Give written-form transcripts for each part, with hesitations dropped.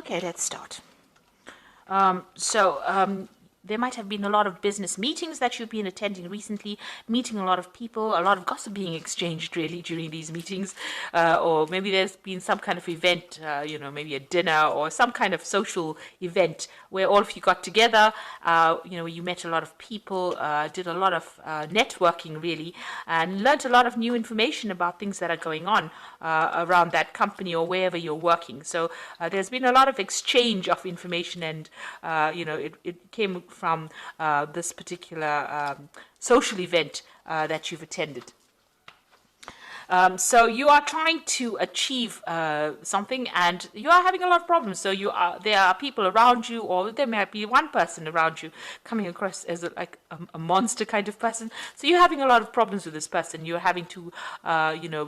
Okay, let's start. So there might have been a lot of business meetings that you've been attending recently, meeting a lot of people, a lot of gossip being exchanged really during these meetings, or maybe there's been some kind of event, maybe a dinner or some kind of social event where all of you got together, you met a lot of people, did a lot of networking really, and learned a lot of new information about things that are going on around that company or wherever you're working. So there's been a lot of exchange of information, and it came from this particular social event that you've attended. So you are trying to achieve something, and you are having a lot of problems. So there are people around you, or there might be one person around you coming across as a monster kind of person. So you're having a lot of problems with this person. You're having to,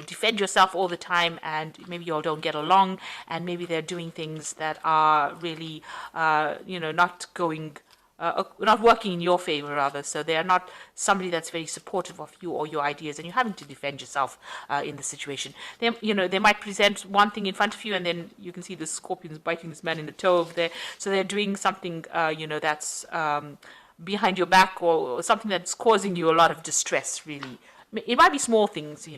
defend yourself all the time, and maybe you all don't get along, and maybe they're doing things that are really, not working in your favor, rather. So they are not somebody that's very supportive of you or your ideas, and you're having to defend yourself in the situation. They might present one thing in front of you, and then you can see the scorpions biting this man in the toe over there. So they're doing something, that's behind your back, or something that's causing you a lot of distress, really. It might be small things,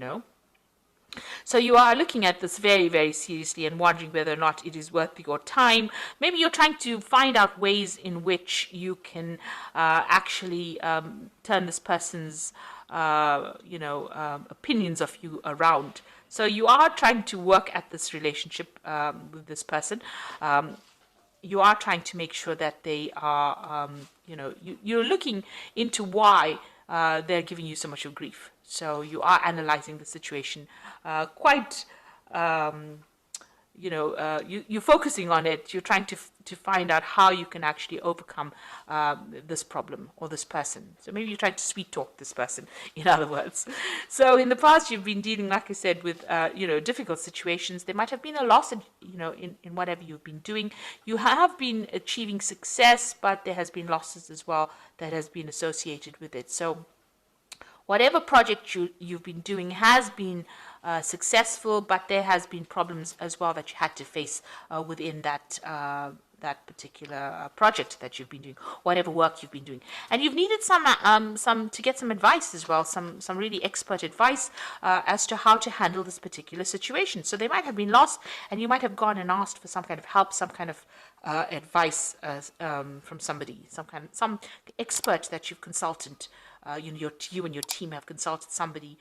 So you are looking at this very, very seriously and wondering whether or not it is worth your time. Maybe you're trying to find out ways in which you can actually turn this person's, opinions of you around. So you are trying to work at this relationship with this person. You are trying to make sure that they are, you're looking into why they're giving you so much of grief. So you are analyzing the situation quite, you're focusing on it. You're trying to find out how you can actually overcome this problem or this person. So maybe you're trying to sweet talk this person, in other words. So in the past, you've been dealing, like I said, with, difficult situations. There might have been a loss, in whatever you've been doing. You have been achieving success, but there has been losses as well that has been associated with it. So whatever project you've been doing has been successful, but there has been problems as well that you had to face within that particular project that you've been doing, whatever work you've been doing, and you've needed some to get some advice as well, some really expert advice as to how to handle this particular situation. So they might have been lost, and you might have gone and asked for some kind of help, some kind of advice from somebody, some expert that you've consulted. You and your team have consulted somebody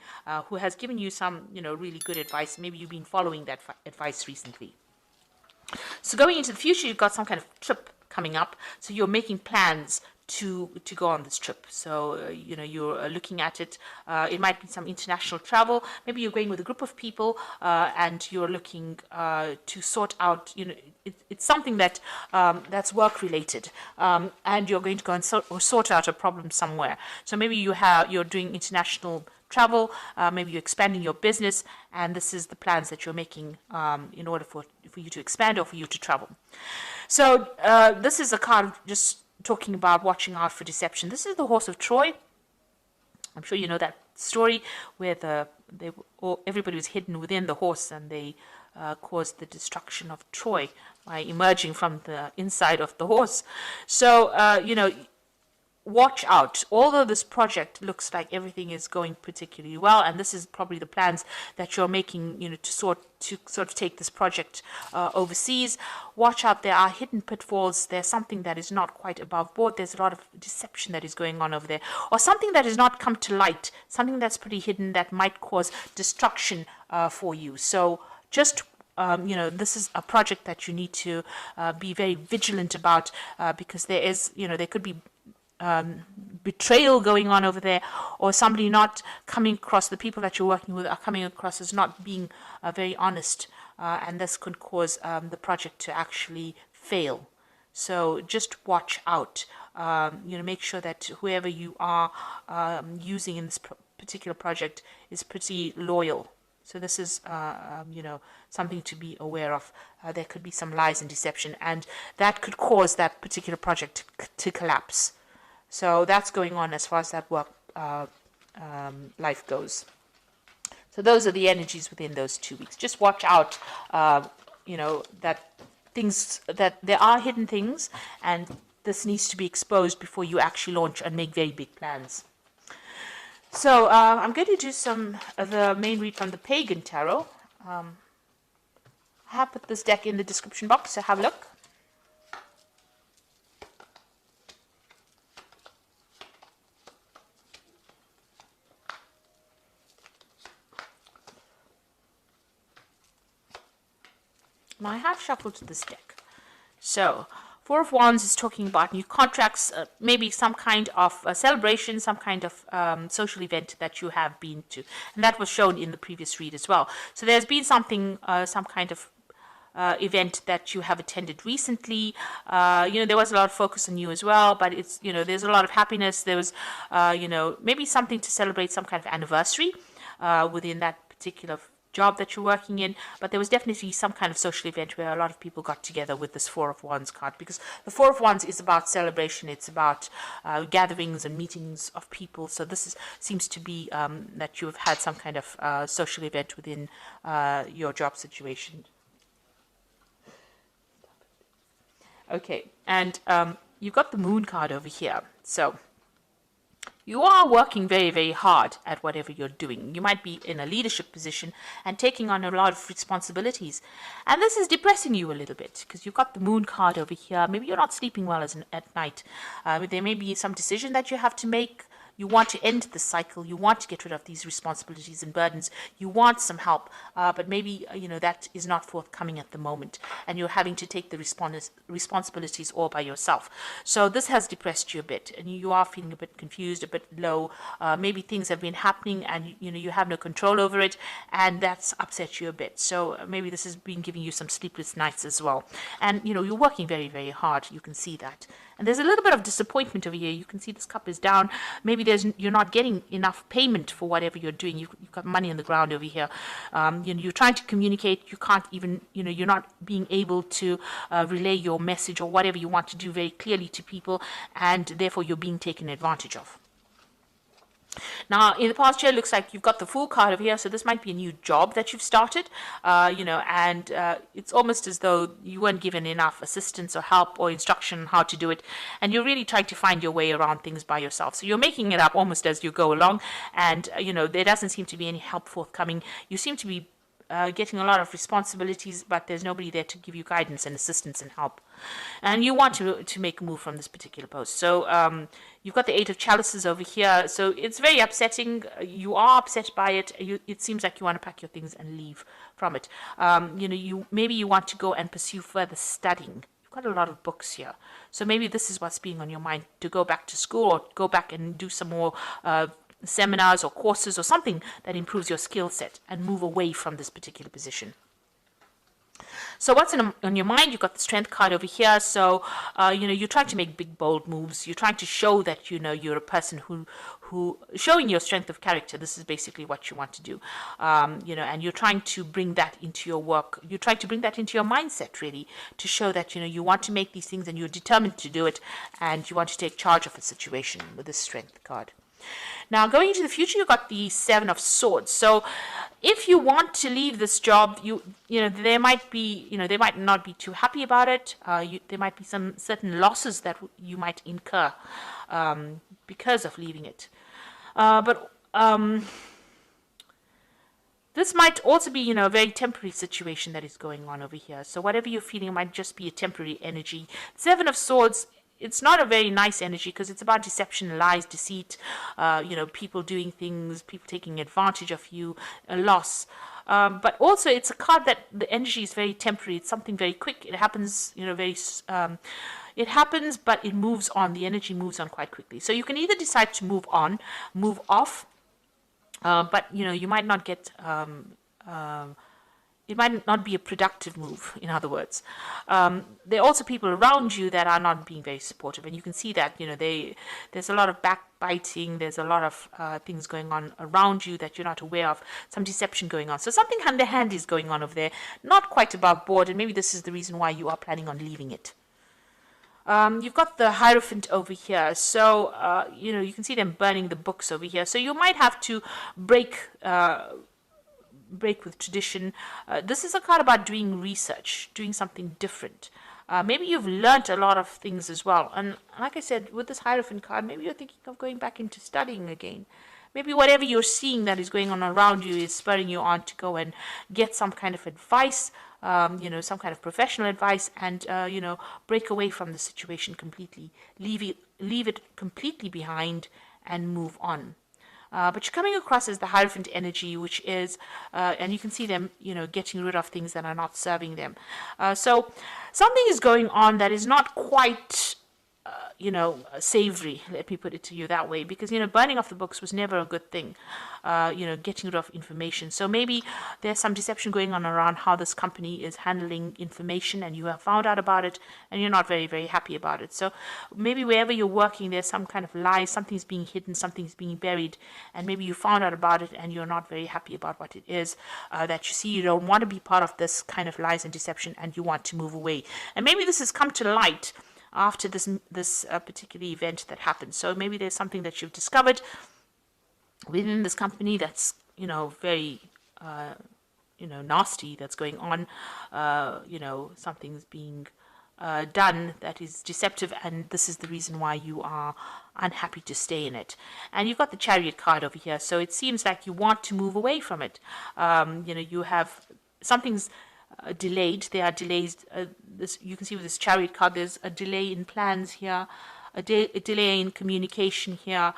who has given you some, really good advice. Maybe you've been following that advice recently. So going into the future, you've got some kind of trip coming up. So you're making plans to go on this trip. So, you're looking at it. It might be some international travel. Maybe you're going with a group of people and you're looking to sort out, it's something that's work related. And you're going to go and sort out a problem somewhere. So maybe you're doing international travel, maybe you're expanding your business, and this is the plans that you're making in order for you to expand or for you to travel. So this is a card just talking about watching out for deception. This is the horse of Troy. I'm sure you know that story where everybody was hidden within the horse, and they caused the destruction of Troy by emerging from the inside of the horse. So, watch out. Although this project looks like everything is going particularly well, and this is probably the plans that you're making, to sort of take this project overseas, watch out. There are hidden pitfalls. There's something that is not quite above board. There's a lot of deception that is going on over there, or something that has not come to light, something that's pretty hidden that might cause destruction for you. So just this is a project that you need to be very vigilant about because there is, there could be betrayal going on over there, or somebody not coming across, the people that you're working with are coming across as not being very honest, and this could cause the project to actually fail. So just watch out. Make sure that whoever you are using in this particular project is pretty loyal. So this is, something to be aware of. There could be some lies and deception, and that could cause that particular project to collapse. So that's going on as far as that work life goes. So those are the energies within those 2 weeks. Just watch out, that things, that there are hidden things, and this needs to be exposed before you actually launch and make very big plans. So I'm going to do some of the main read from the Pagan Tarot. I have put this deck in the description box, so have a look. Now I have shuffled this deck. So Four of Wands is talking about new contracts, maybe some kind of celebration, some kind of social event that you have been to. And that was shown in the previous read as well. So there's been something, some kind of event that you have attended recently. There was a lot of focus on you as well, but it's, there's a lot of happiness. There was, maybe something to celebrate, some kind of anniversary within that particular job that you're working in, but there was definitely some kind of social event where a lot of people got together with this Four of Wands card, because the Four of Wands is about celebration. It's about gatherings and meetings of people. So this seems to be that you've had some kind of social event within your job situation. Okay, and you've got the Moon card over here. So you are working very, very hard at whatever you're doing. You might be in a leadership position and taking on a lot of responsibilities. And this is depressing you a little bit because you've got the Moon card over here. Maybe you're not sleeping well at night. There may be some decision that you have to make. You want to end the cycle. You want to get rid of these responsibilities and burdens. You want some help, but maybe, that is not forthcoming at the moment, and you're having to take the responsibilities all by yourself. So this has depressed you a bit, and you are feeling a bit confused, a bit low. Maybe things have been happening, and, you have no control over it, and that's upset you a bit. So maybe this has been giving you some sleepless nights as well. And, you're working very, very hard. You can see that. And there's a little bit of disappointment over here. You can see this cup is down. Maybe you're not getting enough payment for whatever you're doing. You've got money on the ground over here. You're trying to communicate. You can't even, you're not being able to relay your message or whatever you want to do very clearly to people, and therefore you're being taken advantage of. Now, in the past year, it looks like you've got the Fool card over here, so this might be a new job that you've started, and it's almost as though you weren't given enough assistance or help or instruction on how to do it, and you're really trying to find your way around things by yourself. So you're making it up almost as you go along, and, there doesn't seem to be any help forthcoming. You seem to be getting a lot of responsibilities, but there's nobody there to give you guidance and assistance and help. And you want to make a move from this particular post. So you've got the Eight of Chalices over here. So it's very upsetting. You are upset by it. It seems like you want to pack your things and leave from it. Maybe you want to go and pursue further studying. You've got a lot of books here. So maybe this is what's being on your mind, to go back to school or go back and do some more seminars or courses or something that improves your skill set and move away from this particular position. So what's on your mind? You've got the Strength card over here. So, you're trying to make big, bold moves. You're trying to show that, you're a person who showing your strength of character. This is basically what you want to do. And you're trying to bring that into your work. You're trying to bring that into your mindset, really, to show that, you want to make these things and you're determined to do it, and you want to take charge of a situation with this Strength card. Now, going into the future, you've got the Seven of Swords. So if you want to leave this job, they might not be too happy about it. There might be some certain losses that you might incur because of leaving it. But this might also be, a very temporary situation that is going on over here. So whatever you're feeling might just be a temporary energy. Seven of Swords, it's not a very nice energy because it's about deception, lies, deceit, people doing things, people taking advantage of you, a loss. But also it's a card that the energy is very temporary. It's something very quick. It happens, it happens, but it moves on. The energy moves on quite quickly. So you can either decide to move on, move off, but, you might not get... it might not be a productive move, in other words. There are also people around you that are not being very supportive, and you can see that, there's a lot of backbiting, there's a lot of things going on around you that you're not aware of, some deception going on. So something hand-to-hand is going on over there, not quite above board, and maybe this is the reason why you are planning on leaving it. You've got the Hierophant over here, so, you can see them burning the books over here. So you might have to break... break with tradition. This is a card about doing research, doing something different. Maybe you've learnt a lot of things as well. And like I said, with this Hierophant card, maybe you're thinking of going back into studying again. Maybe whatever you're seeing that is going on around you is spurring you on to go and get some kind of advice, some kind of professional advice, and, break away from the situation completely. Leave it completely behind and move on. But you're coming across as the Hierophant energy, which is, and you can see them, getting rid of things that are not serving them. So something is going on that is not quite, savory, let me put it to you that way, because, burning off the books was never a good thing, getting rid of information. So maybe there's some deception going on around how this company is handling information, and you have found out about it, and you're not very, very happy about it. So maybe wherever you're working, there's some kind of lie, something's being hidden, something's being buried, and maybe you found out about it, and you're not very happy about what it is that you see. You don't want to be part of this kind of lies and deception, and you want to move away. And maybe this has come to light after this particular event that happened. So maybe there's something that you've discovered within this company that's very nasty, that's going on. Something's being done that is deceptive, and this is the reason why you are unhappy to stay in it. And you've got the Chariot card over here, so it seems like you want to move away from it. You have something's delayed. There are delays. You can see with this Chariot card, there's a delay in plans here, a delay in communication here.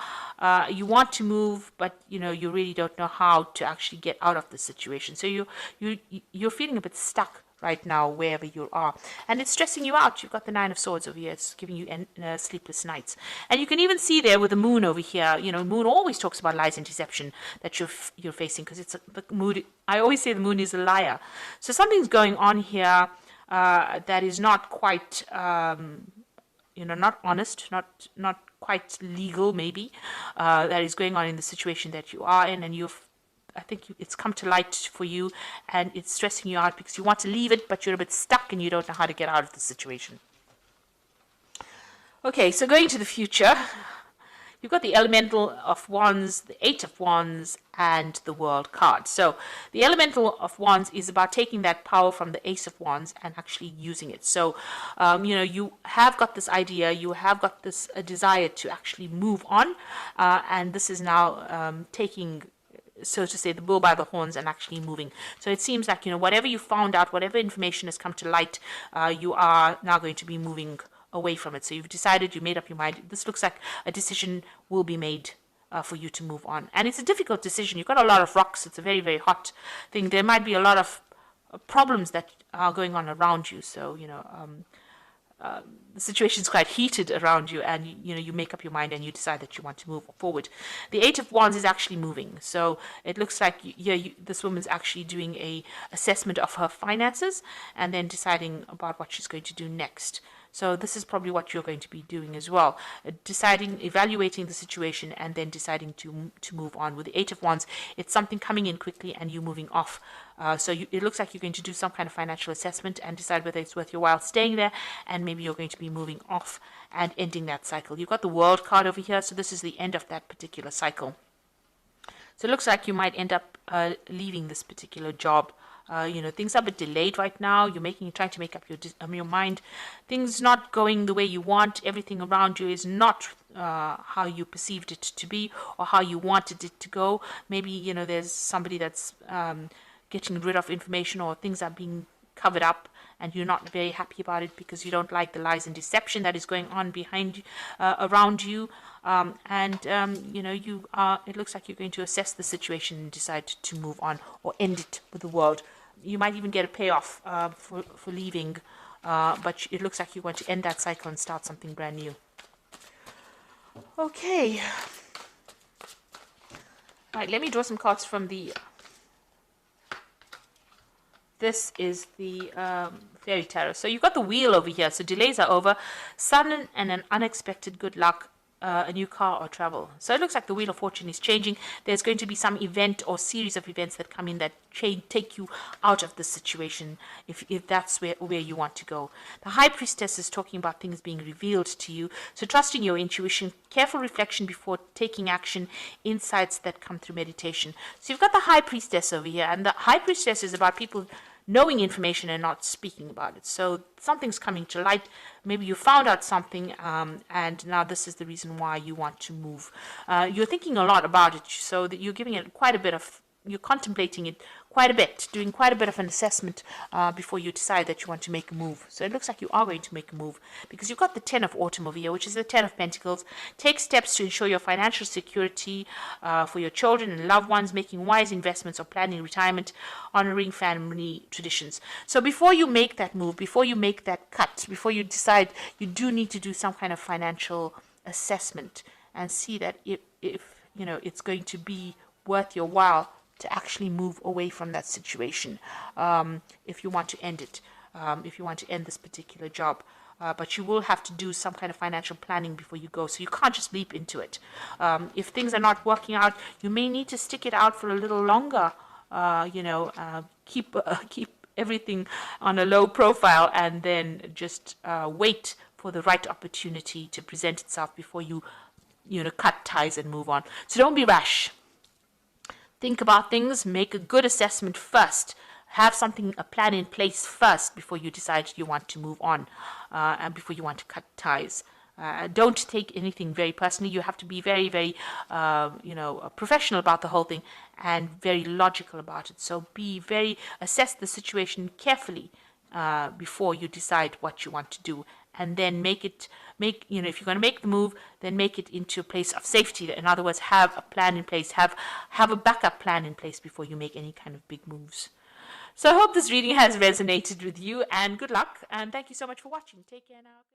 You want to move, but you really don't know how to actually get out of the situation. So you're feeling a bit stuck right now wherever you are, and it's stressing you out. You've got the Nine of Swords over here. It's giving you sleepless nights, and you can even see there with the Moon over here. Moon always talks about lies and deception that you're facing, because it's the moon. I always say the Moon is a liar. So something's going on here that is not quite not honest, not quite legal, maybe, that is going on in the situation that you are in, and I think it's come to light for you, and it's stressing you out because you want to leave it, but you're a bit stuck and you don't know how to get out of the situation. Okay, so going to the future, you've got the Elemental of Wands, the Eight of Wands, and the World card. So the Elemental of Wands is about taking that power from the Ace of Wands and actually using it. So, you have got this idea, you have got this desire to actually move on, and this is now taking, so to say, the bull by the horns and actually moving. So it seems like, whatever you found out, whatever information has come to light, you are now going to be moving away from it. So you've decided, you made up your mind. This looks like a decision will be made for you to move on. And it's a difficult decision. You've got a lot of rocks. It's a very, very hot thing. There might be a lot of problems that are going on around you. So, the situation is quite heated around you, and you make up your mind and you decide that you want to move forward. The Eight of Wands is actually moving, so it looks like this woman's actually doing a assessment of her finances and then deciding about what she's going to do next. So this is probably what you're going to be doing as well, evaluating the situation, and then deciding to move on. With the Eight of Wands, it's something coming in quickly and you moving off. It looks like you're going to do some kind of financial assessment and decide whether it's worth your while staying there, and maybe you're going to be moving off and ending that cycle. You've got the World card over here, so this is the end of that particular cycle. So it looks like you might end up leaving this particular job. Things are a bit delayed right now. You're trying to make up your mind. Things not going the way you want. Everything around you is not how you perceived it to be or how you wanted it to go. Maybe, there's somebody that's getting rid of information, or things are being covered up and you're not very happy about it because you don't like the lies and deception that is going on behind around you. It looks like you're going to assess the situation and decide to move on or end it with the world. You might even get a payoff for leaving, but it looks like you want to end that cycle and start something brand new. Okay. All right, let me draw some cards from the... This is the Fairy Tarot. So you've got the Wheel over here. So delays are over. Sudden and an unexpected good luck a new car or travel. So it looks like the Wheel of Fortune is changing. There's going to be some event or series of events that come in that take you out of the situation, if that's where you want to go. The High Priestess is talking about things being revealed to you. So trusting your intuition, careful reflection before taking action, insights that come through meditation. So you've got the High Priestess over here, and the High Priestess is about people knowing information and not speaking about it. So something's coming to light. Maybe you found out something, and now this is the reason why you want to move. You're thinking a lot about it, so that you're giving it quite a bit of, you're contemplating it quite a bit, doing quite a bit of an assessment before you decide that you want to make a move. So it looks like you are going to make a move, because you've got the Ten of Autumn over here, which is the Ten of Pentacles. Take steps to ensure your financial security for your children and loved ones, making wise investments or planning retirement, honoring family traditions. So before you make that move, before you make that cut, before you decide, you do need to do some kind of financial assessment and see that if you know it's going to be worth your while to actually move away from that situation, if you want to end it, if you want to end this particular job. But you will have to do some kind of financial planning before you go, so you can't just leap into it. If things are not working out, you may need to stick it out for a little longer, keep everything on a low profile, and then just wait for the right opportunity to present itself before you cut ties and move on. So don't be rash. Think about things, make a good assessment first, have a plan in place first before you decide you want to move on, and before you want to cut ties. Don't take anything very personally. You have to be very, very, professional about the whole thing and very logical about it. So assess the situation carefully before you decide what you want to do, and then if you're going to make the move, then make it into a place of safety. In other words, have a plan in place, have a backup plan in place before you make any kind of big moves. So I hope this reading has resonated with you, and good luck, and thank you so much for watching. Take care now.